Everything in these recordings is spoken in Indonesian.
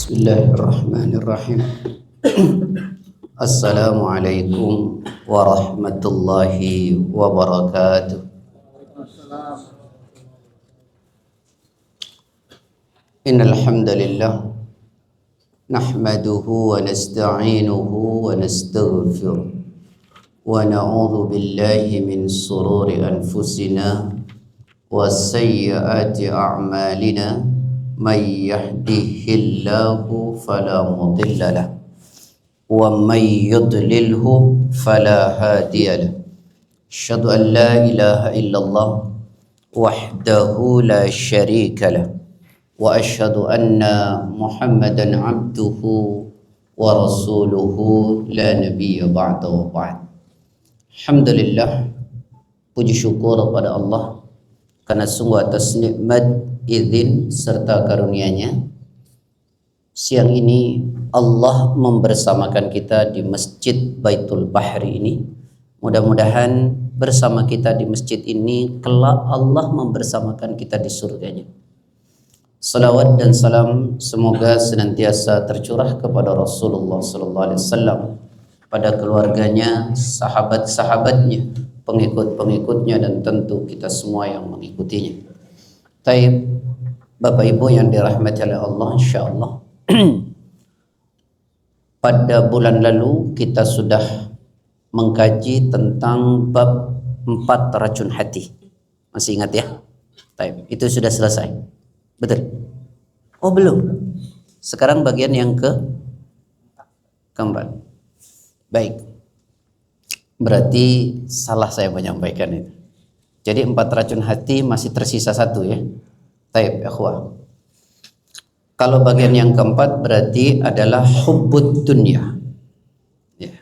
Bismillahirrahmanirrahim. Assalamualaikum warahmatullahi wabarakatuh. Innal hamdalillah nahmaduhu wa nasta'inuhu wa nastaghfiruh wa na'udzu billahi min shururi anfusina wa sayyiati a'malina. May yahdihillahu fala mudilla lahu wa may yudlilhu fala hadiya lahu. Asyhadu an la ilaha illallah wahdahu la syarika lahu wa asyhadu anna Muhammadan abduhu wa rasuluhu la nabiyya ba'da wa ba'd. Alhamdulillah, puji syukur kepada Allah karena sungguh atas nikmat, izin serta karunia-Nya siang ini Allah membersamakan kita di Masjid Baitul Bahri ini. Mudah-mudahan bersama kita di masjid ini kelak Allah membersamakan kita di surganya. Salawat dan salam semoga senantiasa tercurah kepada Rasulullah sallallahu alaihi wasallam, pada keluarganya, sahabat-sahabatnya, pengikut-pengikutnya, dan tentu kita semua yang mengikutinya. Taib, Bapak Ibu yang dirahmati oleh Allah, insyaallah pada bulan lalu kita sudah mengkaji tentang bab 4 racun hati. Masih ingat ya? Taib, itu sudah selesai. Betul? Oh belum. Sekarang bagian yang keempat. Baik. Berarti salah saya menyampaikan itu. Jadi 4 racun hati masih tersisa 1 ya. Taib, ikhwah. Kalau bagian yang keempat berarti adalah hubbud dunya. Ya.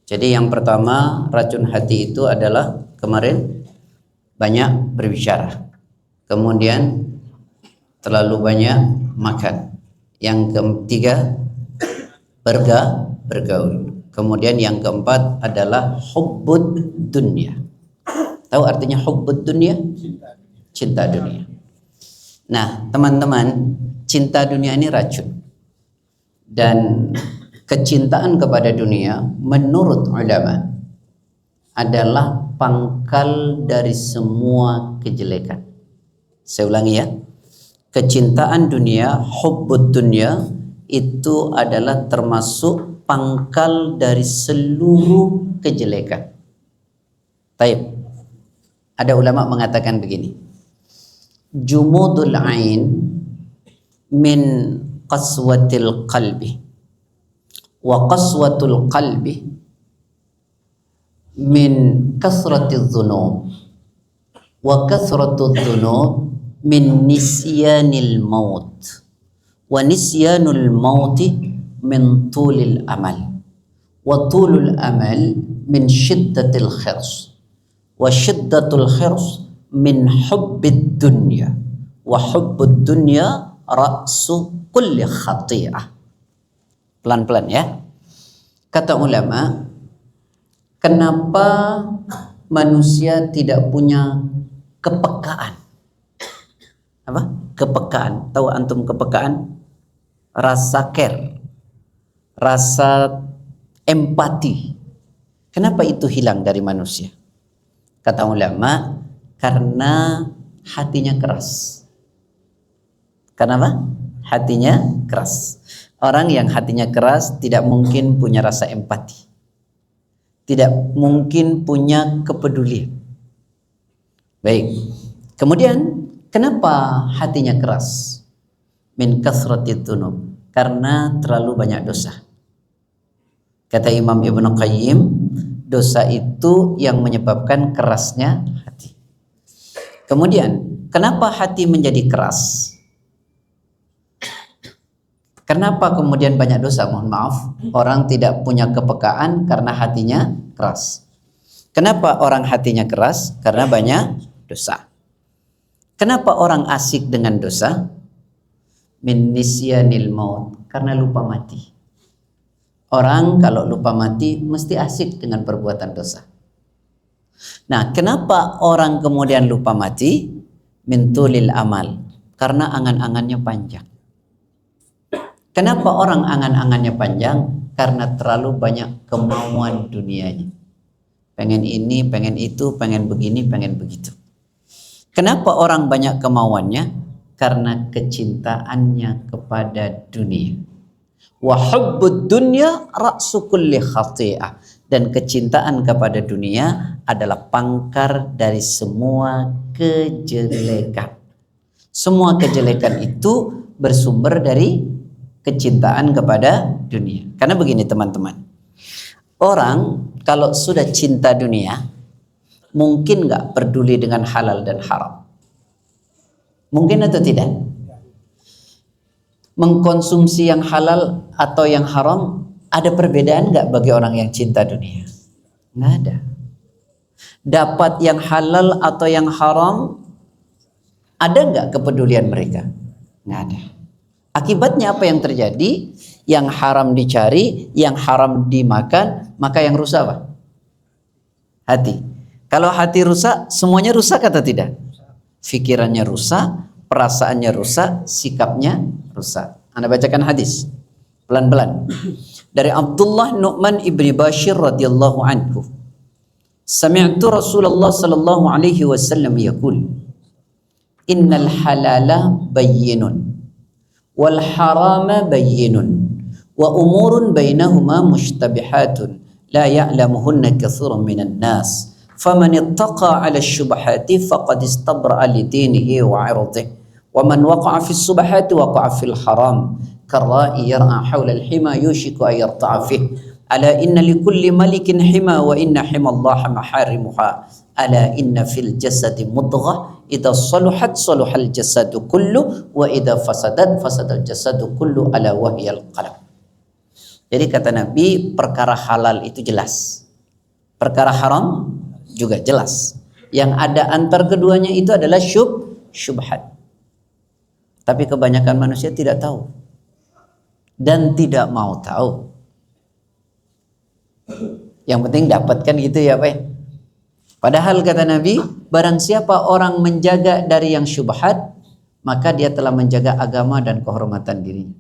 Jadi yang pertama racun hati itu adalah kemarin banyak berbicara. Kemudian terlalu banyak makan. Yang ketiga bergaul. Kemudian yang keempat adalah hubbud dunya. Tahu artinya hubbud dunya? Cinta dunia. Nah, teman-teman, cinta dunia ini racun. Dan kecintaan kepada dunia menurut ulama adalah pangkal dari semua kejelekan. Saya ulangi ya. Kecintaan dunia, hubbud dunya, itu adalah termasuk pangkal dari seluruh kejelekan. Taib. Ada ulama mengatakan begini, jumudul ain min qaswatil qalbi wa qaswatul qalbi min kasratil dhunub wa kasratul dhunub min nisyanil maut wa nisyanul mauti min tulil amal wa tulul amal min syiddatil khirs wa syiddatul khirs min hubbid dunya wa hubbud dunya ra'su kulli khati'ah. Pelan-pelan ya. Kata ulama, kenapa manusia tidak punya kepekaan? Apa? Kepekaan. Tahu antum kepekaan? Rasa care, rasa empati. Kenapa itu hilang dari manusia? Kata ulama, karena hatinya keras. Kenapa? Hatinya keras. Orang yang hatinya keras tidak mungkin punya rasa empati. Tidak mungkin punya kepedulian. Baik. Kemudian, kenapa hatinya keras? Min kasratid dzunub. Karena terlalu banyak dosa. Kata Imam Ibnu Qayyim, dosa itu yang menyebabkan kerasnya hati. Kemudian, kenapa hati menjadi keras? Kenapa kemudian banyak dosa? Mohon maaf, orang tidak punya kepekaan karena hatinya keras. Kenapa orang hatinya keras? Karena banyak dosa. Kenapa orang asik dengan dosa? Min nisyanil maut, karena lupa mati. Orang kalau lupa mati mesti asik dengan perbuatan dosa. Nah, kenapa orang kemudian lupa mati? Min tulil amal, karena angan-angannya panjang. Kenapa orang angan-angannya panjang? Karena terlalu banyak kemauan dunianya. Pengen ini, pengen itu, pengen begini, pengen begitu. Kenapa orang banyak kemauannya? Karena kecintaannya kepada dunia. Wa hubbud dunya ra'su kulli khati'ah. Dan kecintaan kepada dunia adalah pangkar dari semua kejelekan. Semua kejelekan itu bersumber dari kecintaan kepada dunia. Karena begini teman-teman, orang kalau sudah cinta dunia, mungkin nggak peduli dengan halal dan haram? Mungkin atau tidak? Mengkonsumsi yang halal atau yang haram, ada perbedaan nggak bagi orang yang cinta dunia? Nggak ada. Dapat yang halal atau yang haram, ada nggak kepedulian mereka? Nggak ada. Akibatnya apa yang terjadi? Yang haram dicari, yang haram dimakan, maka yang rusak apa? Hati. Kalau hati rusak, semuanya rusak atau tidak? Fikirannya rusak, perasaannya rusak, sikapnya rusak. Anda bacakan hadis pelan-pelan. Dari Abdullah Nu'man ibni Bashir radhiyallahu anhu. Sami'tu Rasulullah sallallahu alaihi wasallam yaqul, innal halala bayyinun wal harama bayyinun wa umurun bainahuma mushtabihatun la ya'lamuhunna katsirun minan nas faman ittaqa 'ala asy-syubhati faqad istabra'a li dinihi wa 'irdihi wa man waqa'a fi as-subhati waqa'a fil haram karra'i yar'a hawla al-hima yushiku an yarta'a fihi ala inna likulli malikin hima wa inna himallaha maharimuha ala inna fil jasadi mudghah idza saluhat saluhal jasadu kullu wa idza fasadat fasadal jasadu kullu ala wahyal qalb. Jadi kata Nabi, perkara halal itu jelas, perkara haram juga jelas. Yang ada antar keduanya itu adalah syubhat. Tapi kebanyakan manusia tidak tahu dan tidak mau tahu. Yang penting dapatkan gitu ya Pak. Padahal kata Nabi, barang siapa orang menjaga dari yang syubhat, maka dia telah menjaga agama dan kehormatan dirinya.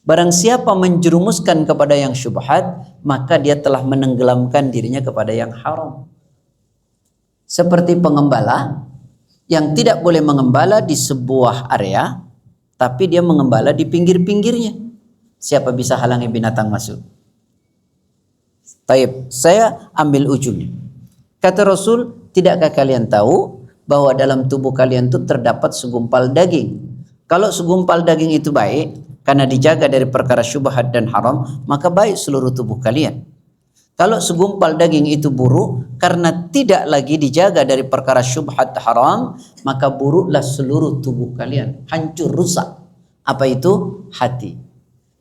Barang siapa menjerumuskan kepada yang syubhat, maka dia telah menenggelamkan dirinya kepada yang haram. Seperti pengembala yang tidak boleh mengembala di sebuah area, tapi dia mengembala di pinggir-pinggirnya. Siapa bisa halangi binatang masuk? Taib, saya ambil ujungnya. Kata Rasul, tidakkah kalian tahu bahwa dalam tubuh kalian itu terdapat segumpal daging? Kalau segumpal daging itu baik, karena dijaga dari perkara syubhat dan haram, maka baik seluruh tubuh kalian. Kalau segumpal daging itu buruk, karena tidak lagi dijaga dari perkara syubhat haram, maka buruklah seluruh tubuh kalian. Hancur, rusak. Apa itu? Hati.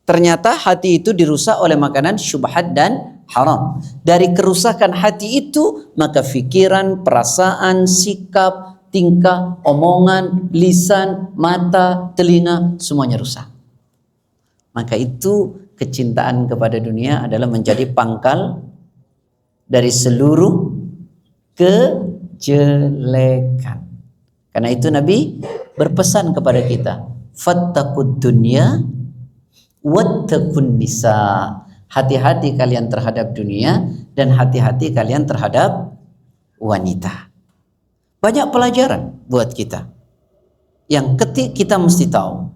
Ternyata hati itu dirusak oleh makanan syubhat dan haram. Dari kerusakan hati itu, maka pikiran, perasaan, sikap, tingkah, omongan, lisan, mata, telinga, semuanya rusak. Maka itu kecintaan kepada dunia adalah menjadi pangkal dari seluruh kejelekan. Karena itu Nabi berpesan kepada kita, fattaqud dunya wattaqun nisa. Hati-hati kalian terhadap dunia dan hati-hati kalian terhadap wanita. Banyak pelajaran buat kita. Yang kita mesti tahu.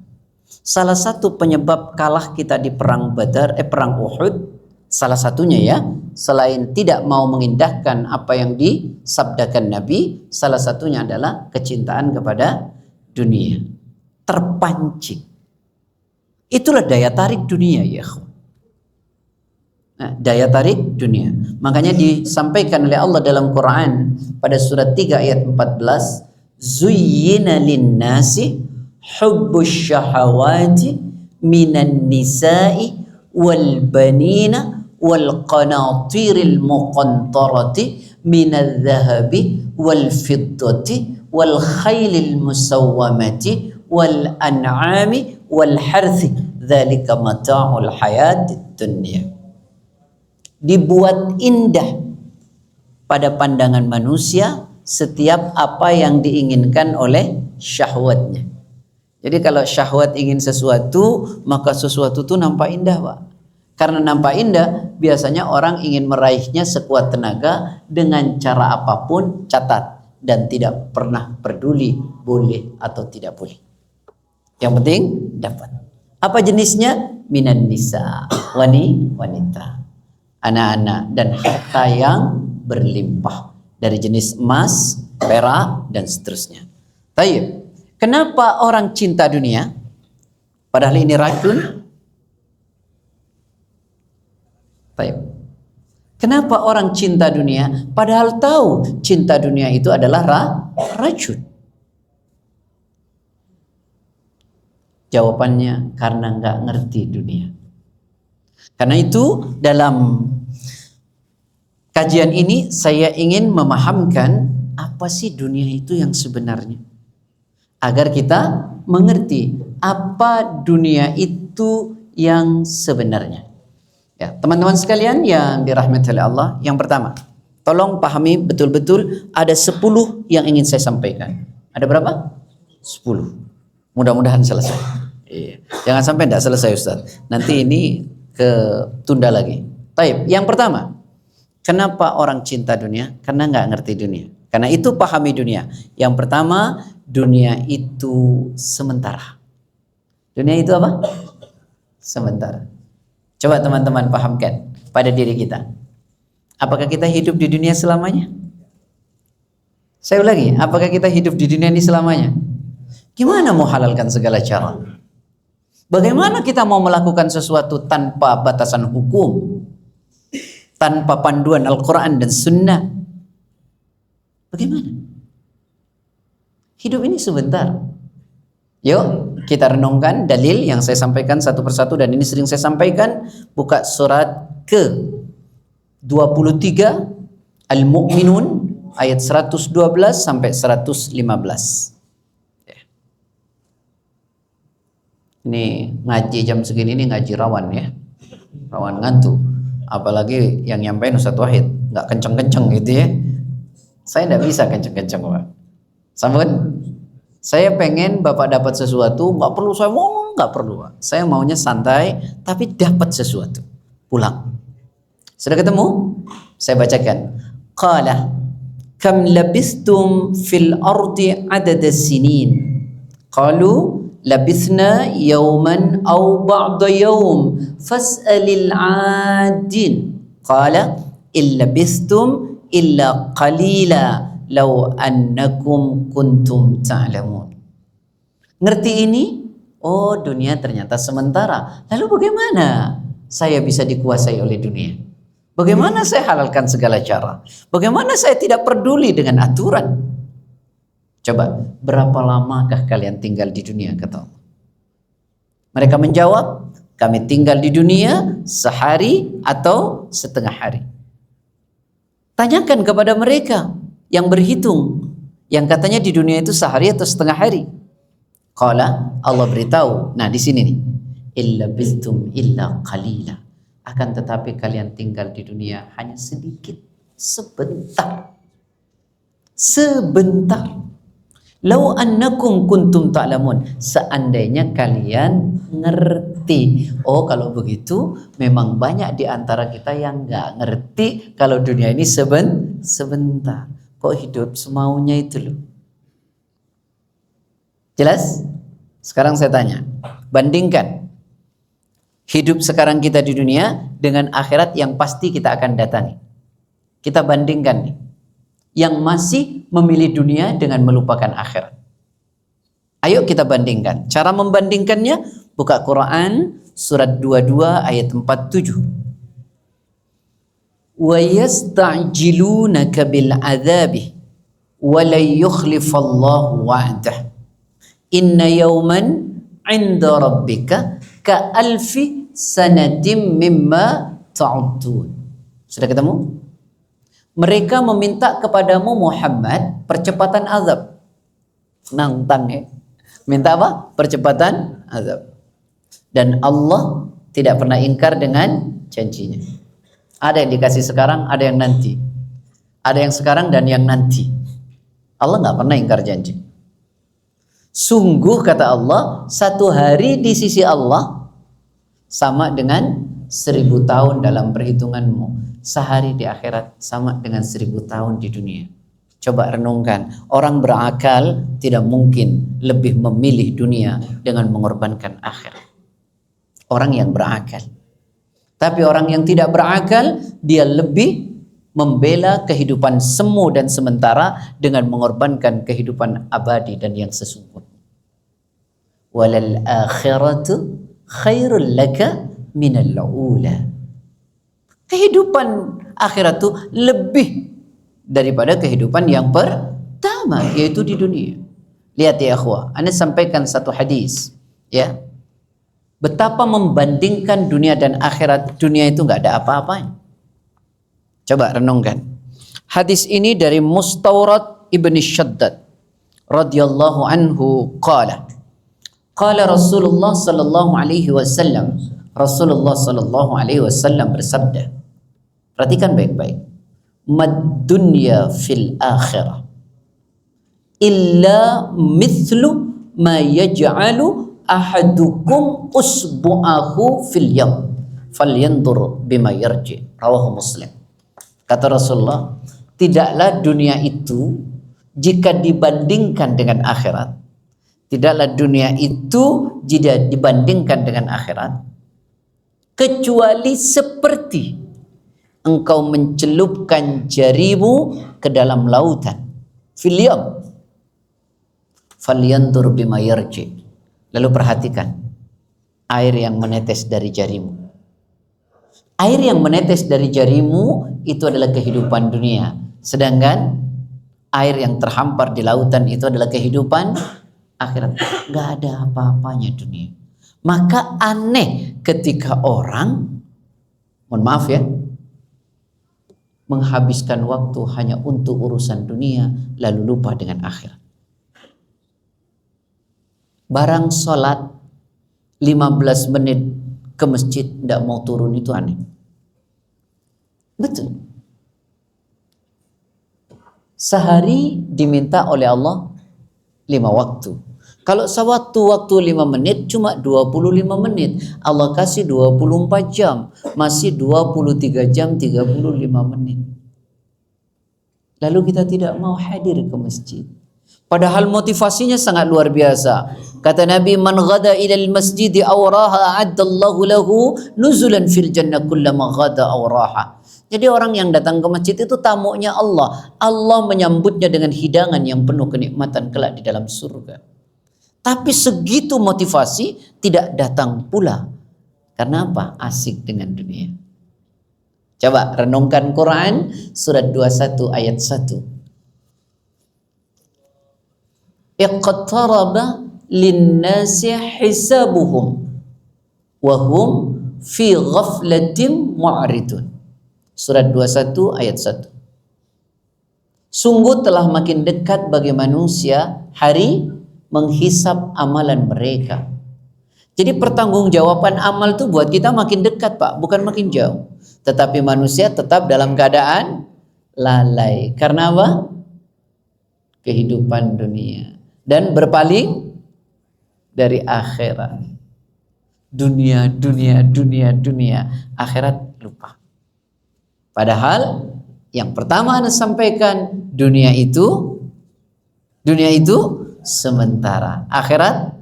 Salah satu penyebab kalah kita di perang Uhud, salah satunya ya, selain tidak mau mengindahkan apa yang disabdakan Nabi, salah satunya adalah kecintaan kepada dunia. Terpancing. Itulah daya tarik dunia ya. Nah, daya tarik dunia. Makanya disampaikan oleh Allah dalam Quran pada surat 3 ayat 14, zuyyina lin-nasi hubbus syahawati minan nisa'i wal banina wal qanatiril muqantarati minadh dhahabi wal fiddati wal khailil musawwamati wal an'ami wal harthi dzalika mata'ul hayatid dunya. Dibuat indah pada pandangan manusia setiap apa yang diinginkan oleh syahwatnya. Jadi kalau syahwat ingin sesuatu, maka sesuatu itu nampak indah, Pak. Karena nampak indah, biasanya orang ingin meraihnya sekuat tenaga dengan cara apapun, catat, dan tidak pernah peduli boleh atau tidak boleh. Yang penting dapat. Apa jenisnya? Minan nisa, wanita, anak-anak, dan harta yang berlimpah dari jenis emas, perak, dan seterusnya. Tayyib. Kenapa orang cinta dunia? Padahal ini racun. Tayyib. Kenapa orang cinta dunia? Padahal tahu cinta dunia itu adalah racun. Jawabannya karena nggak ngerti dunia. Karena itu dalam kajian ini saya ingin memahamkan apa sih dunia itu yang sebenarnya, agar kita mengerti apa dunia itu yang sebenarnya. Ya, teman-teman sekalian yang dirahmati oleh Allah, yang pertama, tolong pahami betul-betul ada 10 yang ingin saya sampaikan. Ada berapa? 10. Mudah-mudahan selesai. Iya. Jangan sampai tidak selesai Ustaz. Nanti ini ketunda lagi. Taib. Yang pertama, kenapa orang cinta dunia? Karena nggak ngerti dunia. Karena itu pahami dunia. Yang pertama, dunia itu sementara. Dunia itu apa? Sementara. Coba teman-teman pahamkan pada diri kita. Apakah kita hidup di dunia selamanya? Saya ulangi, apakah kita hidup di dunia ini selamanya? Gimana mau halalkan segala cara? Bagaimana kita mau melakukan sesuatu tanpa batasan hukum, tanpa panduan Al-Quran dan Sunnah? Bagaimana? Hidup ini sebentar. Yuk kita renungkan dalil yang saya sampaikan satu persatu, dan ini sering saya sampaikan. Buka surat ke 23 Al-Mu'minun ayat 112 sampai 115. Ini ngaji jam segini, ini ngaji rawan ya, rawan ngantuk. Apalagi yang nyampein Ustaz Wahid nggak kenceng-kenceng gitu ya. Saya nggak bisa kenceng-kenceng Pak. Sambut. Saya pengen Bapak dapat sesuatu, nggak perlu saya ngomong, nggak perlu Pak. Saya maunya santai tapi dapat sesuatu. Pulang. Sudah ketemu? Saya bacakan. Qala kam labistum fil ardi adada sinin. Qalu labithna yawman aw ba'da yawm fas'alil 'adin. Qala illa labithtum illa qalila law annakum kuntum ta'lamun. Ngerti ini? Oh, dunia ternyata sementara. Lalu bagaimana saya bisa dikuasai oleh dunia? Bagaimana saya halalkan segala cara? Bagaimana saya tidak peduli dengan aturan? Coba, berapa lamakah kalian tinggal di dunia, kata Allah? Mereka menjawab, kami tinggal di dunia sehari atau setengah hari. Tanyakan kepada mereka yang berhitung, yang katanya di dunia itu sehari atau setengah hari. Qala, Allah beritahu, nah di sini nih, illa bistum illa qalila. Akan tetapi kalian tinggal di dunia hanya sedikit, sebentar. Sebentar. Lau annakum kuntum ta'lamun, seandainya kalian ngerti. Oh, kalau begitu memang banyak di antara kita yang nggak ngerti kalau dunia ini sebentar. Kok hidup semaunya itu loh. Jelas? Sekarang saya tanya, bandingkan hidup sekarang kita di dunia dengan akhirat yang pasti kita akan datangi. Kita bandingkan nih, yang masih memilih dunia dengan melupakan akhirat. Ayo kita bandingkan. Cara membandingkannya, buka Quran surat 22 ayat 47. Wa yasta'jilunaka bil 'adzabi wa la yukhlifallahu wa'dah. Inna yawman 'inda rabbika ka alfi sanatin mimma ta'uddun. Sudah ketemu? Mereka meminta kepadamu Muhammad percepatan azab. Nantang ya. Minta apa? Percepatan azab. Dan Allah tidak pernah ingkar dengan janjinya. Ada yang dikasih sekarang, ada yang nanti. Ada yang sekarang dan yang nanti. Allah nggak pernah ingkar janji. Sungguh kata Allah, satu hari di sisi Allah sama dengan 1000 tahun dalam perhitunganmu. Sehari di akhirat sama dengan 1000 tahun di dunia. Coba renungkan, orang berakal tidak mungkin lebih memilih dunia dengan mengorbankan akhirat. Orang yang berakal. Tapi orang yang tidak berakal, dia lebih membela kehidupan semu dan sementara dengan mengorbankan kehidupan abadi dan yang sesungguhnya. Walal akhiratu khairul laka minal ula. Kehidupan akhirat itu lebih daripada kehidupan yang pertama, yaitu di dunia. Lihat ya akhwah, Anda sampaikan satu hadis, ya. Betapa membandingkan dunia dan akhirat, dunia itu nggak ada apa-apanya. Coba renungkan. Hadis ini dari Mustawrad ibn Shaddad radhiyallahu anhu qala Rasulullah sallallahu alaihi wasallam, Rasulullah sallallahu alaihi wasallam bersabda. Perhatikan baik-baik. Mad dunya fil akhirah illa mithlu ma yaj'alu ahadukum usbu'ahu fil yam falyandur bima yarji. Rawahu Muslim. Kata Rasulullah, tidaklah dunia itu jika dibandingkan dengan akhirat, tidaklah dunia itu jika dibandingkan dengan akhirat, kecuali seperti engkau mencelupkan jarimu ke dalam lautan. Fil yam falyandur bima yarji. Lalu perhatikan air yang menetes dari jarimu. Air yang menetes dari jarimu itu adalah kehidupan dunia. Sedangkan air yang terhampar di lautan itu adalah kehidupan akhirat. Gak ada apa-apanya dunia. Maka aneh ketika orang, mohon maaf ya, menghabiskan waktu hanya untuk urusan dunia lalu lupa dengan akhirat. Barang sholat 15 menit ke masjid tidak mau turun, itu aneh. Betul. Sehari diminta oleh Allah 5 waktu. Kalau waktu 5 menit cuma 25 menit. Allah kasih 24 jam. Masih 23 jam 35 menit. Lalu kita tidak mau hadir ke masjid. Padahal motivasinya sangat luar biasa. Kata Nabi, man ghada ilal masjidi awraha a'addallahu lahu nuzulan fil jannah kullama ghada awraha. Jadi orang yang datang ke masjid itu tamunya Allah. Allah menyambutnya dengan hidangan yang penuh kenikmatan kelak di dalam surga. Tapi segitu motivasi tidak datang pula. Karena apa? Asik dengan dunia. Coba renungkan Quran surat 21 ayat 1. Iqtaraba linnasi hisabuhum wa hum fi ghaflatin mu'ridun. Surat 21 ayat 1. Sungguh telah makin dekat bagi manusia hari menghisap amalan mereka. Jadi pertanggungjawaban amal itu buat kita makin dekat, Pak, bukan makin jauh. Tetapi manusia tetap dalam keadaan lalai. Karena apa? Kehidupan dunia. Dan berpaling dari akhirat. Dunia, akhirat lupa. Padahal yang pertama Anda sampaikan, dunia itu sementara, akhirat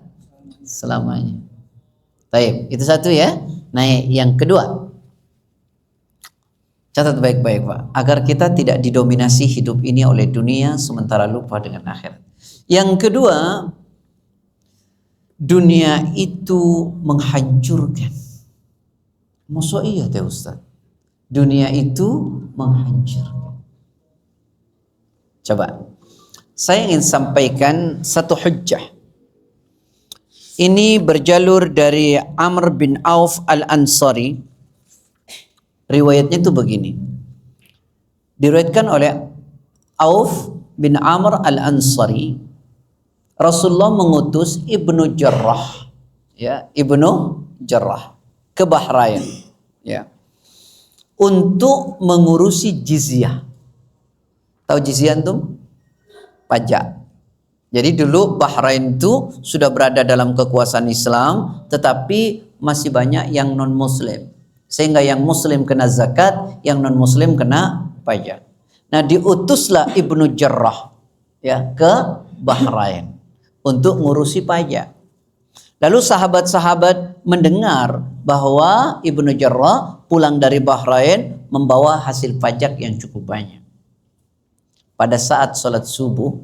selamanya. Baik, itu satu ya. Nah, yang kedua, catat baik-baik Pak, agar kita tidak didominasi hidup ini oleh dunia sementara lupa dengan akhirat. Yang kedua, dunia itu menghancurkan. Masa iya teh Ustaz? Dunia itu menghancurkan. Coba, saya ingin sampaikan satu hujjah. Ini berjalur dari Amr bin Auf al-Ansari. Riwayatnya itu begini. Diriwayatkan oleh Auf bin Amr al-Ansari, Rasulullah mengutus Ibnu Jarrah, ya, Ibnu Jarrah ke Bahrain, ya, untuk mengurusi jizyah. Tahu jizyah antum? Pajak. Jadi dulu Bahrain itu sudah berada dalam kekuasaan Islam, tetapi masih banyak yang non-Muslim. Sehingga yang Muslim kena zakat, yang non-Muslim kena pajak. Nah, diutuslah Ibnu Jarrah ya ke Bahrain untuk ngurusi pajak. Lalu sahabat-sahabat mendengar bahwa Ibnu Jarrah pulang dari Bahrain membawa hasil pajak yang cukup banyak. Pada saat sholat subuh,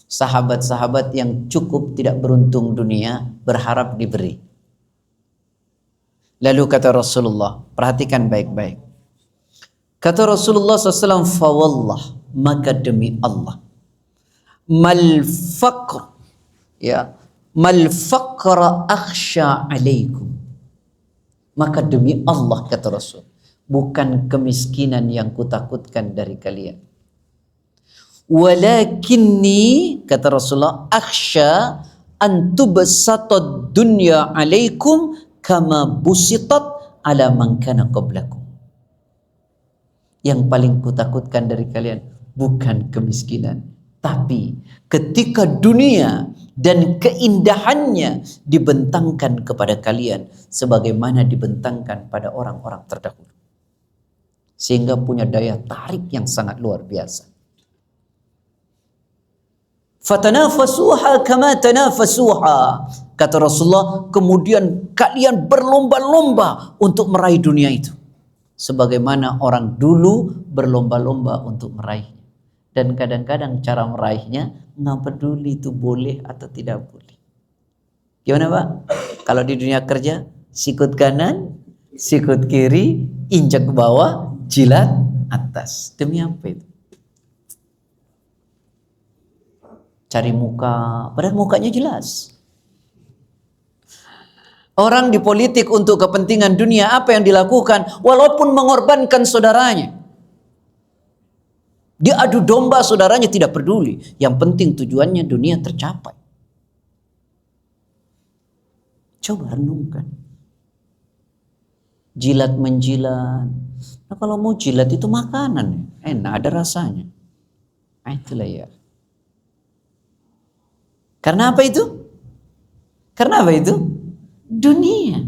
sahabat-sahabat yang cukup tidak beruntung dunia berharap diberi. Lalu kata Rasulullah, perhatikan baik-baik. Kata Rasulullah SAW, fawallah, maka demi Allah, mal faqr, ya, mal faqra akhsha alaikum. Maka demi Allah, kata Rasul, bukan kemiskinan yang kutakutkan dari kalian. Walakinni, kata Rasulullah, akhsha an tubsatad dunya alaikum kama busitat ala man kana qablakum. Yang paling kutakutkan dari kalian bukan kemiskinan, tapi ketika dunia dan keindahannya dibentangkan kepada kalian sebagaimana dibentangkan pada orang-orang terdahulu, sehingga punya daya tarik yang sangat luar biasa. Fatanafasuha kama tanafasuha, kata Rasulullah, kemudian kalian berlomba-lomba untuk meraih dunia itu sebagaimana orang dulu berlomba-lomba untuk meraihnya. Dan kadang-kadang cara meraihnya nggak peduli itu boleh atau tidak boleh. Gimana Pak? Kalau di dunia kerja, sikut kanan, sikut kiri, injak ke bawah, jilat atas. Demi apa itu? Cari muka, padahal mukanya jelas. Orang di politik untuk kepentingan dunia, apa yang dilakukan? Walaupun mengorbankan saudaranya, dia adu domba saudaranya, tidak peduli. Yang penting tujuannya dunia tercapai. Coba renungkan. Jilat menjilat. Nah, kalau mau jilat itu makanan, enak, ada rasanya. Nah, itulah ya. Karena apa itu? Karena apa itu? Dunia.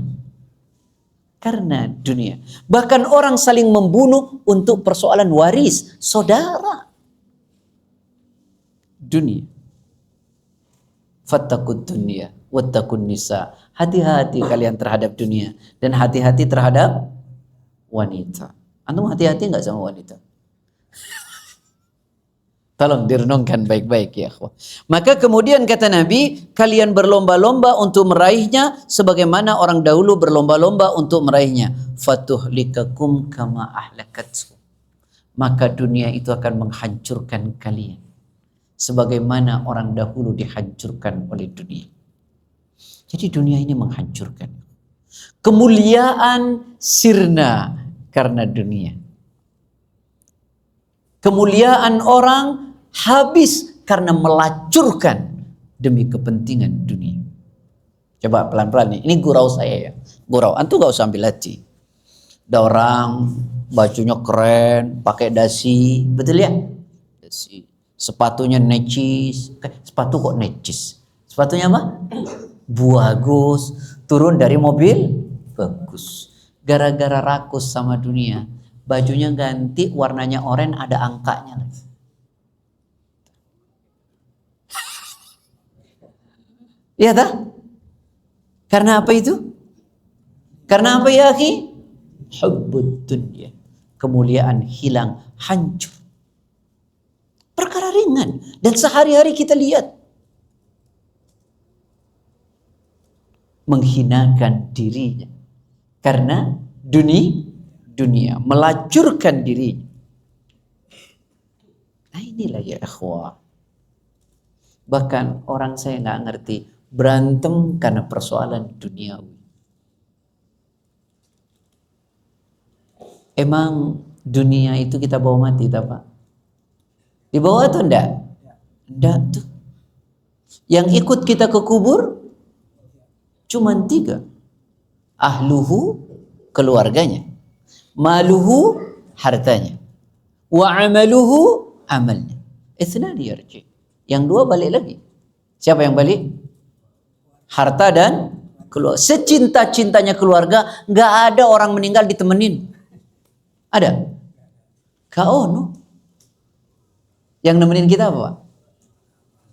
Karena dunia. Bahkan orang saling membunuh untuk persoalan waris saudara. Dunia. Fattaqud dunya wattaqun nisa. Hati-hati kalian terhadap dunia dan hati-hati terhadap wanita. Antum hati-hati enggak sama wanita? Tolong direnungkan baik-baik ya. Maka kemudian kata Nabi, kalian berlomba-lomba untuk meraihnya sebagaimana orang dahulu berlomba-lomba untuk meraihnya. Fatuhlikakum kama ahlakathu. Maka dunia itu akan menghancurkan kalian sebagaimana orang dahulu dihancurkan oleh dunia. Jadi dunia ini menghancurkan. Kemuliaan sirna karena dunia. Kemuliaan orang habis karena melacurkan demi kepentingan dunia. Coba pelan-pelan nih, ini gurau saya ya. Gurau, antum gak usah ambil hati. Ada orang bajunya keren, pakai dasi, betul ya? Dasi. Sepatunya necis. Sepatu kok necis? Sepatunya apa? Bagus. Turun dari mobil, bagus. Gara-gara rakus sama dunia, bajunya ganti, warnanya oranye, ada angkanya lagi. Iya tak? Karena apa itu? Karena apa ya akhi? Hubbud dunya. Kemuliaan hilang, hancur. Perkara ringan dan sehari-hari kita lihat. Menghinakan dirinya karena dunia, melacurkan dirinya. Nah inilah ya ikhwah. Bahkan orang saya nggak ngerti berantem karena persoalan duniawi. Emang dunia itu kita bawa mati tak Pak? Dibawa atau enggak? Enggak tuh. Yang ikut kita ke kubur cuman 3. Ahluhu, keluarganya. Maluhu, hartanya. Wa amaluhu, amalnya. Ithnani yarji. Yang dua balik lagi. Siapa yang balik? Harta dan keluarga. Secinta-cintanya keluarga, nggak ada orang meninggal ditemenin. Ada? Kau yang nemenin kita apa, Pak?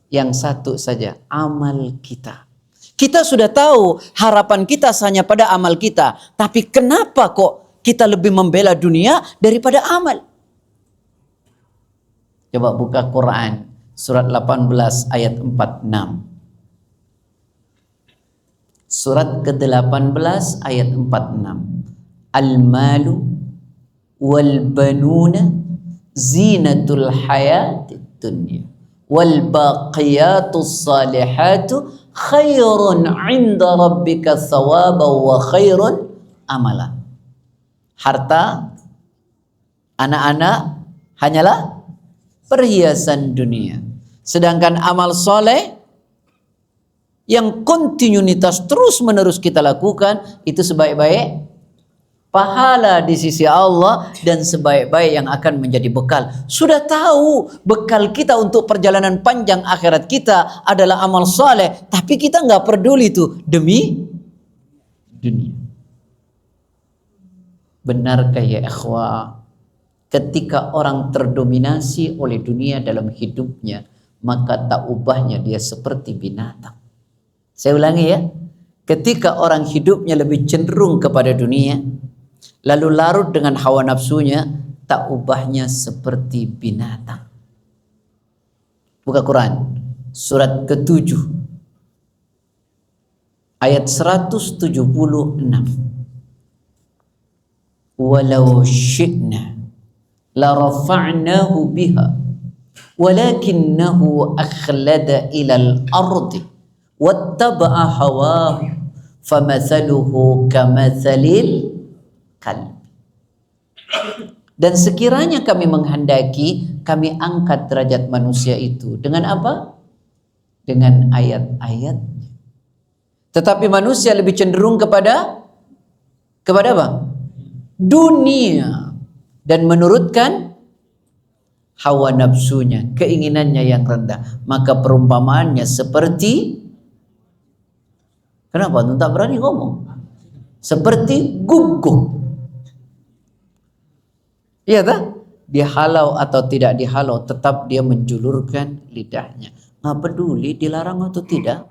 Yang satu saja, amal kita. Kita sudah tahu harapan kita hanya pada amal kita. Tapi kenapa kok kita lebih membela dunia daripada amal? Coba buka Quran surat 18 ayat 46. Surat ke-18 ayat 46. Al-malu wal banuna zinatul hayatid dunya wal baqiyatus salihatu khairun 'inda rabbika thawaban wa khairun amala. Harta, anak-anak hanyalah perhiasan dunia. Sedangkan amal soleh yang kontinuitas terus menerus kita lakukan itu sebaik-baik pahala di sisi Allah dan sebaik-baik yang akan menjadi bekal. Sudah tahu bekal kita untuk perjalanan panjang akhirat kita adalah amal saleh, tapi kita nggak peduli itu demi dunia. Benarkah ya ikhwah, ketika orang terdominasi oleh dunia dalam hidupnya, maka tak ubahnya dia seperti binatang. Saya ulangi ya, ketika orang hidupnya lebih cenderung kepada dunia, lalu larut dengan hawa nafsunya, tak ubahnya seperti binatang. Buka Quran, surat ke-7, ayat 176. Walau syi'na la rafa'nahu biha walakinnahu akhlada ilal ardi wattaba'a hawahu famathaluhu kamathalil kalb. Dan sekiranya kami menghendaki, kami angkat derajat manusia itu dengan apa? Dengan ayat-ayat. Tetapi manusia lebih cenderung kepada apa? Dunia, dan menurutkan hawa nafsunya, keinginannya yang rendah. Maka perumpamaannya seperti, kenapa tuh tak berani ngomong? Seperti guguk. Iya tak? Dihalau atau tidak dihalau, tetap dia menjulurkan lidahnya. Nggak peduli dilarang atau tidak.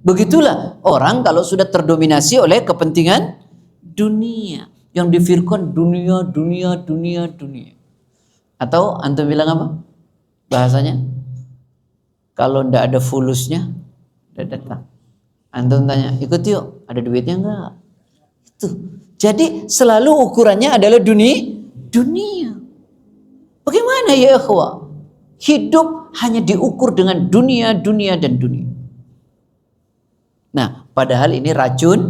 Begitulah orang kalau sudah terdominasi oleh kepentingan dunia, yang difirkan dunia. Atau antum bilang apa bahasanya? Kalau ndak ada fulusnya, udah datang. Antum tanya, ikut yuk, ada duitnya enggak? Itu. Jadi selalu ukurannya adalah dunia. Bagaimana ya ikhwah? Hidup hanya diukur dengan dunia. Nah, padahal ini racun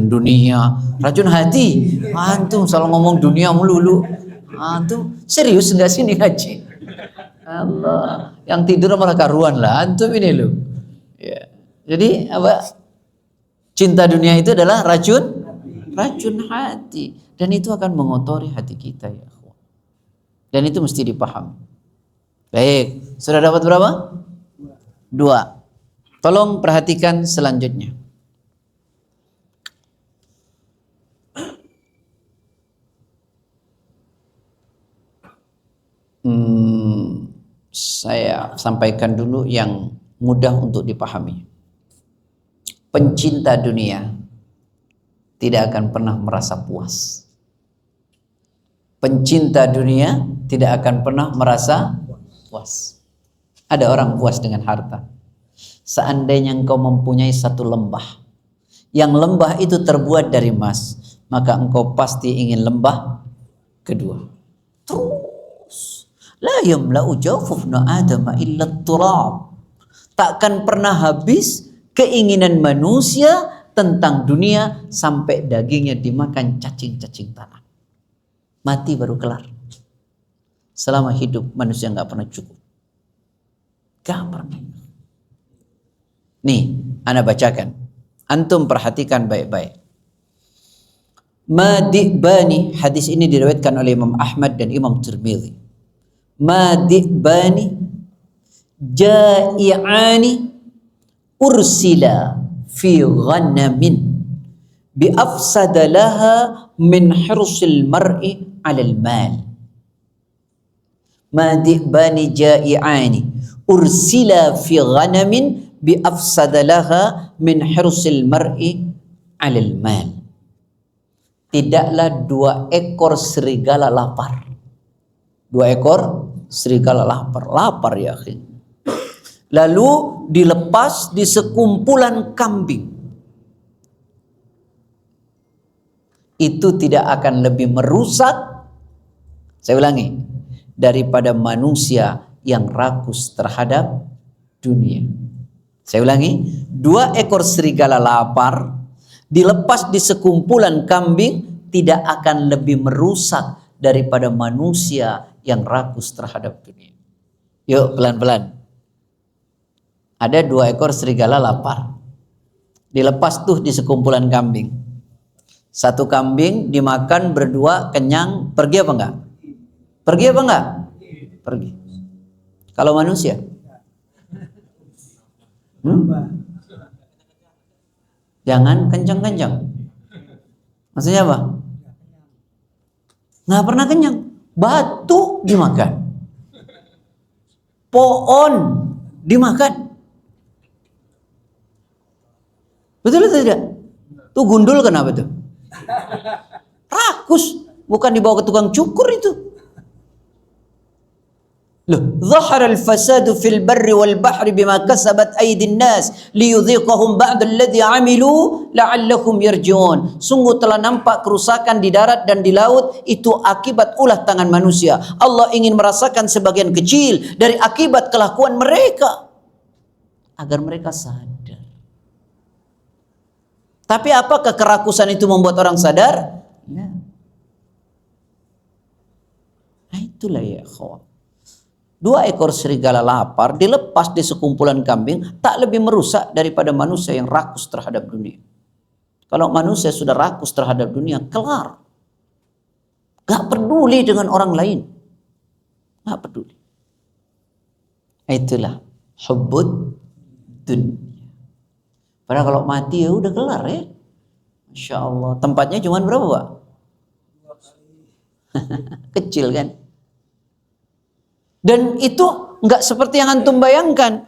dunia, racun hati. Antum selalu ngomong dunia melulu. Antum serius enggak sini ngaji? Allah, yang tidur malah karuan lah antum ini loh. Ya. Jadi apa? Cinta dunia itu adalah racun hati, dan itu akan mengotori hati kita ya. Dan itu mesti dipahami. Baik, sudah dapat berapa? 2. Tolong perhatikan selanjutnya. Saya sampaikan dulu yang mudah untuk dipahami. Pencinta dunia tidak akan pernah merasa puas. Pencinta dunia tidak akan pernah merasa puas. Ada orang puas dengan harta. Seandainya engkau mempunyai satu lembah, yang lembah itu terbuat dari emas, maka engkau pasti ingin lembah kedua. Terus, la yamla'u jawfufna adama illa turab. Takkan pernah habis keinginan manusia tentang dunia sampai dagingnya dimakan cacing-cacing tanah. Mati baru kelar. Selama hidup manusia nggak pernah cukup. Gak pernah. Nih, ana bacakan. Antum perhatikan baik-baik. Madibani, hadis ini diriwayatkan oleh Imam Ahmad dan Imam Tirmidzi. ma di'bani ja'i'ani ursila fi ghanamin bi afsada laha min hirsil mar'i 'alal mal. Ma di'bani ja'i'ani ursila fi ghanamin bi afsada laha min hirsil mar'i 'alal mal. Tidaklah 2 ekor serigala lapar. 2 ekor serigala lapar ya akhi. Lalu dilepas di sekumpulan kambing. Itu tidak akan lebih merusak, saya ulangi, daripada manusia yang rakus terhadap dunia. Saya ulangi, 2 ekor serigala lapar dilepas di sekumpulan kambing tidak akan lebih merusak daripada manusia yang rakus terhadap dunia. Yuk pelan-pelan. Ada 2 ekor serigala lapar. Dilepas tuh di sekumpulan kambing. 1 kambing dimakan berdua kenyang, pergi apa enggak? Pergi apa enggak? Pergi. Kalau manusia? Jangan kencang-kencang. Maksudnya apa? Nggak pernah kenyang. Batu dimakan. Pohon dimakan. Betul atau tidak? Tuh gundul kenapa tuh? Rakus, bukan dibawa ke tukang cukur itu. Loh, zahara al-fasadu fil barri wal bahri bima kasabat aydin nas liyudhiqahum ba'd alladhi 'amilu la'allahum yarji'un. Sungguh telah nampak kerusakan di darat dan di laut, itu akibat ulah tangan manusia. Allah ingin merasakan sebagian kecil dari akibat kelakuan mereka agar mereka sadar. Tapi apakah kerakusan itu membuat orang sadar? Ya. Nah itulah ya kawan. 2 ekor serigala lapar dilepas di sekumpulan kambing tak lebih merusak daripada manusia yang rakus terhadap dunia. Kalau manusia sudah rakus terhadap dunia, kelar. Gak peduli dengan orang lain. Gak peduli. Itulah hubbud dunia. Padahal kalau mati ya udah kelar ya. Masya Allah. Tempatnya cuma berapa Pak? Kecil kan? Dan itu enggak seperti yang antum bayangkan.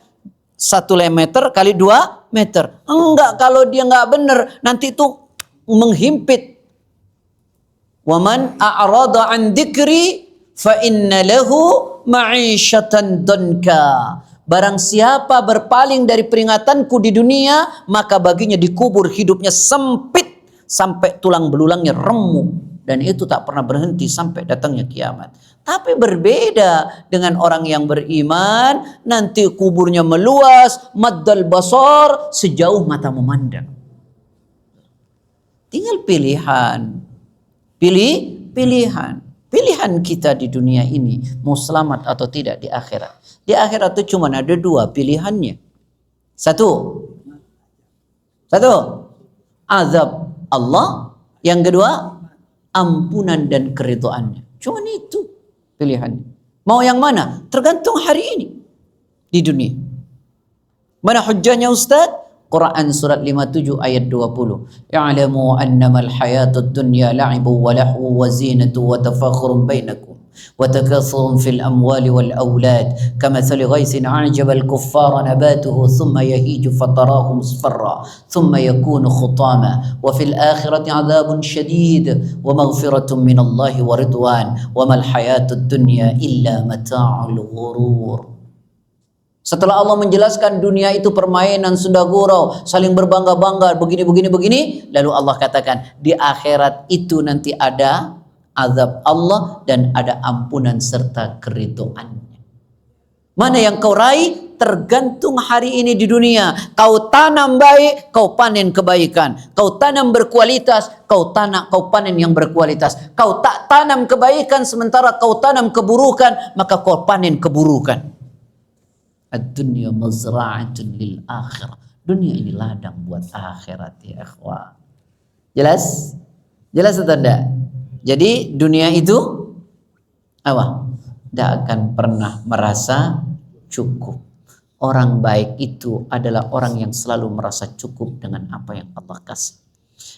1 meter kali 2 meter. Enggak, kalau dia enggak benar nanti itu menghimpit. Waman a'rada an dzikri fa inna lahu ma'isyatan danka. Barang siapa berpaling dari peringatanku di dunia, maka baginya dikubur hidupnya sempit sampai tulang belulangnya remuk, dan itu tak pernah berhenti sampai datangnya kiamat. Tapi berbeda dengan orang yang beriman, nanti kuburnya meluas, maddal basar, sejauh mata memandang. Tinggal pilihan. Pilihan kita di dunia ini mau selamat atau tidak di akhirat. Di akhirat itu cuma ada 2 pilihannya. Satu, azab Allah. Yang kedua, ampunan dan keridhaannya. Cuma itu pilihannya. Mau yang mana? Tergantung hari ini di dunia. Mana hujjahnya Ustaz? Quran surat 57 ayat 20. Ya'lamu annamal hayatud dunya la'ibu wa lahu wa zinatu wa tafakhurun bainakum wa takathurun fil amwali wal aulad kamathali ghaisin a'jaba al kuffara nabatuhu thumma yahiju fatarahu musfarra thumma yakunu khutama wa fil akhirati 'adzabun syadid wa maghfiratun minallahi wa ridwan wa mal hayatud dunya illa mata'ul ghurur. Setelah Allah menjelaskan dunia itu permainan senda gurau, saling berbangga-bangga, begini, lalu Allah katakan di akhirat itu nanti ada azab Allah dan ada ampunan serta keridhaannya. Mana yang kau raih tergantung hari ini di dunia. Kau tanam baik, kau panen kebaikan. Kau tanam berkualitas, kau panen yang berkualitas. Kau tak tanam kebaikan sementara kau tanam keburukan, maka kau panen keburukan. Ad-dunya mazra'atun lil akhirah. Dunia ini ladang buat akhirat ya ikhwan. Jelas? Jelas atau enggak? Jadi dunia itu apa? tidak akan pernah merasa cukup. Orang baik itu adalah orang yang selalu merasa cukup dengan apa yang Allah kasih.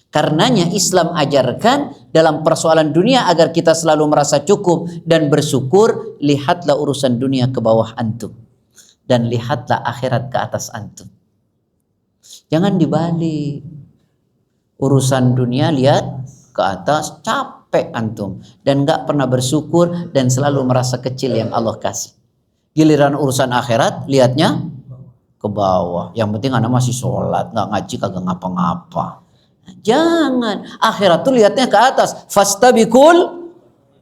Karenanya Islam ajarkan dalam persoalan dunia agar kita selalu merasa cukup dan bersyukur. Lihatlah urusan dunia ke bawah antum dan lihatlah akhirat ke atas antum. Jangan dibalik. Urusan dunia lihat ke atas, capek antum dan nggak pernah bersyukur dan selalu merasa kecil yang Allah kasih. Giliran urusan akhirat lihatnya ke bawah. Yang penting anak masih sholat, nggak ngaji, kagak ngapa-ngapa. Jangan. Akhirat tuh lihatnya ke atas. Fastabiqul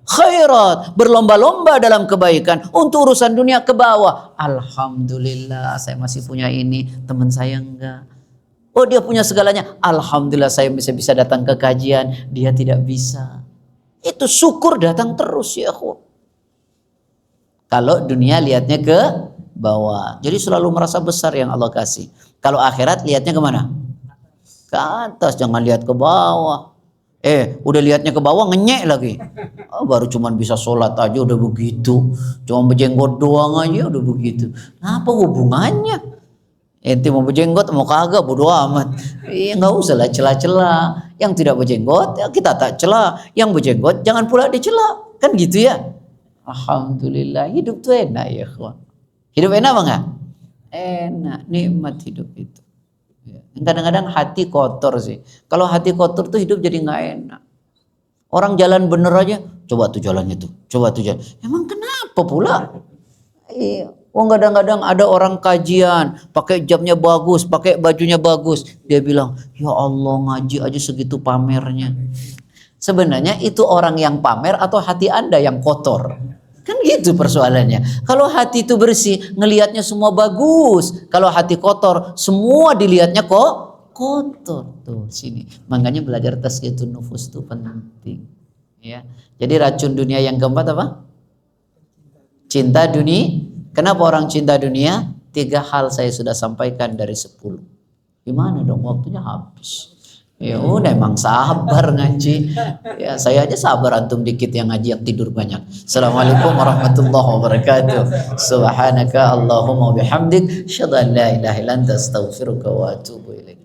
khairat. Berlomba-lomba dalam kebaikan. Untuk urusan dunia ke bawah. Alhamdulillah saya masih punya ini. Teman saya enggak. Oh dia punya segalanya. Alhamdulillah saya bisa datang ke kajian. Dia tidak bisa. Itu syukur datang terus ya akhwat. Kalau dunia lihatnya ke bawah. Jadi selalu merasa besar yang Allah kasih. Kalau akhirat lihatnya kemana? Ke atas, jangan lihat ke bawah. Udah lihatnya ke bawah ngenyek lagi. Baru cuman bisa sholat aja udah begitu. Cuma berjenggot doang aja udah begitu. Apa hubungannya? Ente mau berjenggot mau kagak bodo amat. Nggak usah lah celah-celah. Yang tidak berjenggot ya kita tak celah. Yang berjenggot jangan pula dicela. Kan gitu ya. Alhamdulillah hidup tuh enak ya kawan. Hidup enak apa enggak? Enak, nikmat hidup itu. Kadang-kadang hati kotor sih. Kalau hati kotor tuh hidup jadi nggak enak. Orang jalan bener aja, coba tuh jalannya tuh, coba tuh jalan. Emang kenapa pula? Kadang-kadang ada orang kajian, pakai jamnya bagus, pakai bajunya bagus. Dia bilang, ya Allah ngaji aja segitu pamernya. Sebenarnya itu orang yang pamer atau hati Anda yang kotor? Kan gitu persoalannya. Kalau hati itu bersih, ngelihatnya semua bagus. Kalau hati kotor, semua dilihatnya kok kotor. Tuh sini. Makanya belajar tazkiyatun nufus itu penting. Ya. Jadi racun dunia yang keempat apa? Cinta dunia. Kenapa orang cinta dunia? 3 hal saya sudah sampaikan dari 10. Gimana dong waktunya habis? Ya udah emang sabar ngaji. Ya saya aja sabar antum dikit yang ngaji yang tidur banyak. Assalamualaikum warahmatullahi wabarakatuh. Subhanaka Allahumma bihamdik, asyhadu an la ilaha illa anta astaghfiruka wa atubu ilaik.